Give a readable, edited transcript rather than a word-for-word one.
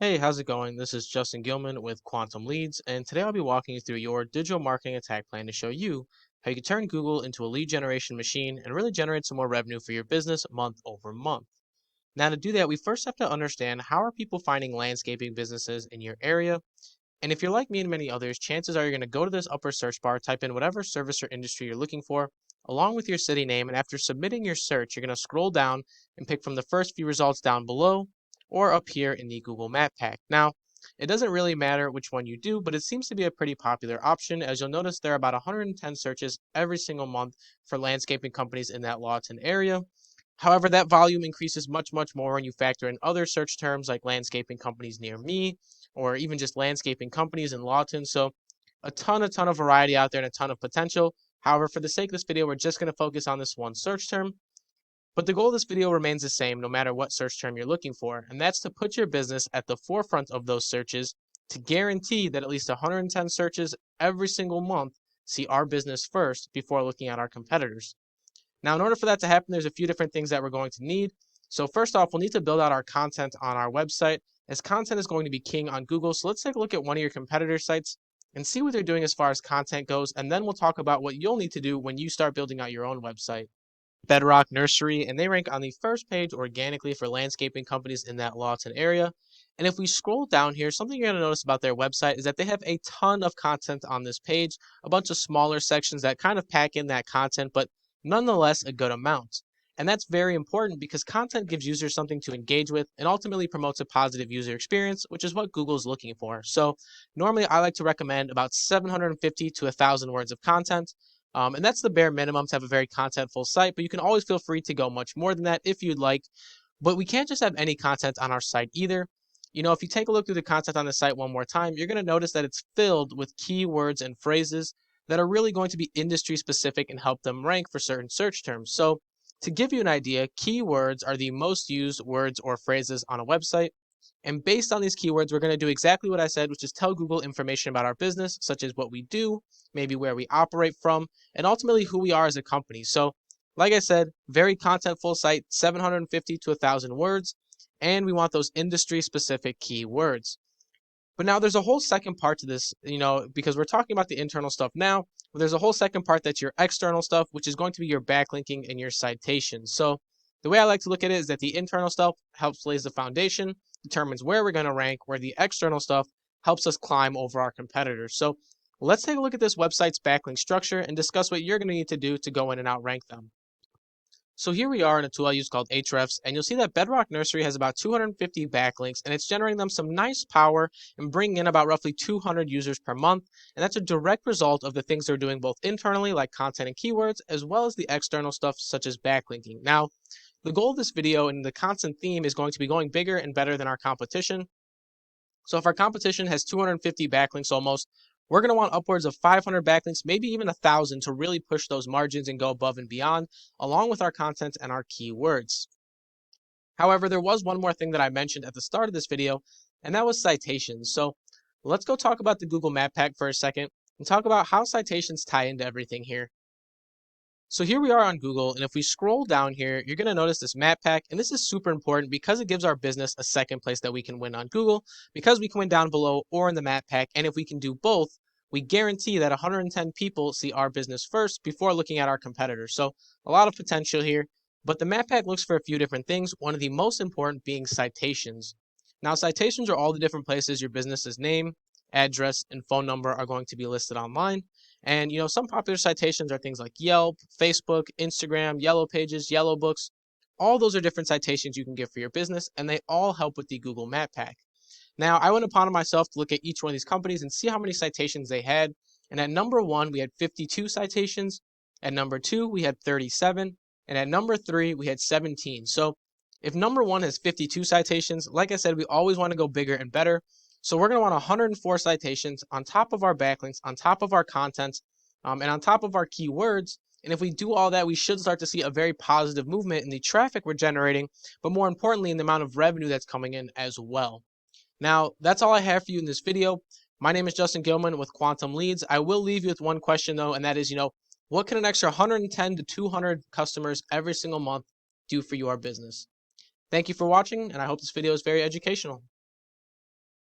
Hey, how's it going? This is Justin Gilman with Quantum Leads, and today I'll be walking you through your digital marketing attack plan to show you how you can turn Google into a lead generation machine and really generate some more revenue for your business month over month. Now, to do that, we first have to understand how are people finding landscaping businesses in your area. And if you're like me and many others, chances are you're going to go to this upper search bar, type in whatever service or industry you're looking for, along with your city name. And after submitting your search, you're going to scroll down and pick from the first few results down below or up here in the Google Map pack. Now, it doesn't really matter which one you do, but it seems to be a pretty popular option. As you'll notice, there are about 110 searches every single month for landscaping companies in that Lawton area. However, that volume increases much, much more when you factor in other search terms like landscaping companies near me, or even just landscaping companies in Lawton. So a ton of variety out there and a ton of potential. However, for the sake of this video, we're just going to focus on this one search term. But the goal of this video remains the same no matter what search term you're looking for, and that's to put your business at the forefront of those searches to guarantee that at least 110 searches every single month see our business first before looking at our competitors. Now, in order for that to happen, there's a few different things that we're going to need. So first off, we'll need to build out our content on our website, as content is going to be king on Google. So let's take a look at one of your competitor sites and see what they're doing as far as content goes, and then we'll talk about what you'll need to do when you start building out your own website. Bedrock Nursery, and they rank on the first page organically for landscaping companies in that Lawton area. And if we scroll down here, something you're going to notice about their website is that they have a ton of content on this page, a bunch of smaller sections that kind of pack in that content, but nonetheless a good amount. And that's very important because content gives users something to engage with and ultimately promotes a positive user experience, which is what Google's looking for. So normally I like to recommend about 750 to 1,000 words of content. And that's the bare minimum to have a very contentful site, but you can always feel free to go much more than that if you'd like. But we can't just have any content on our site either. If you take a look through the content on the site one more time, you're going to notice that it's filled with keywords and phrases that are really going to be industry specific and help them rank for certain search terms. So, to give you an idea, keywords are the most used words or phrases on a website. And based on these keywords, we're going to do exactly what I said, which is tell Google information about our business, such as what we do, maybe where we operate from, and ultimately who we are as a company. So, like I said, very contentful site, 750 to 1,000 words, and we want those industry specific keywords. But now there's a whole second part to this, because we're talking about the internal stuff now, but there's a whole second part that's your external stuff, which is going to be your backlinking and your citations. So the way I like to look at it is that the internal stuff helps lays the foundation, determines where we're going to rank, where the external stuff helps us climb over our competitors. So let's take a look at this website's backlink structure and discuss what you're going to need to do to go in and outrank them. So here we are in a tool I use called Ahrefs, and you'll see that Bedrock Nursery has about 250 backlinks, and it's generating them some nice power and bringing in about roughly 200 users per month. And that's a direct result of the things they're doing both internally, like content and keywords, as well as the external stuff such as backlinking. Now, the goal of this video and the content theme is going to be going bigger and better than our competition. So if our competition has 250 backlinks almost, we're going to want upwards of 500 backlinks, maybe even 1,000 to really push those margins and go above and beyond, along with our content and our keywords. However, there was one more thing that I mentioned at the start of this video, and that was citations. So let's go talk about the Google Map Pack for a second and talk about how citations tie into everything here. So here we are on Google, and if we scroll down here, you're going to notice this map pack, and this is super important because it gives our business a second place that we can win on Google, because we can win down below or in the map pack, and if we can do both, we guarantee that 110 people see our business first before looking at our competitors. So a lot of potential here, but the map pack looks for a few different things, one of the most important being citations. Now, citations are all the different places your business's name, address, and phone number are going to be listed online. And some popular citations are things like Yelp, Facebook, Instagram, Yellow Pages, Yellow Books. All those are different citations you can get for your business, and they all help with the Google Map Pack. Now, I went upon it myself to look at each one of these companies and see how many citations they had. And at number 1, we had 52 citations. At number 2, we had 37. And at number 3, we had 17. So if number 1 has 52 citations, like I said, we always want to go bigger and better. So we're going to want 104 citations on top of our backlinks, on top of our content, and on top of our keywords. And if we do all that, we should start to see a very positive movement in the traffic we're generating, but more importantly, in the amount of revenue that's coming in as well. Now, that's all I have for you in this video. My name is Justin Gilman with Quantum Leads. I will leave you with one question though, and that is, what can an extra 110 to 200 customers every single month do for your business? Thank you for watching, and I hope this video is very educational.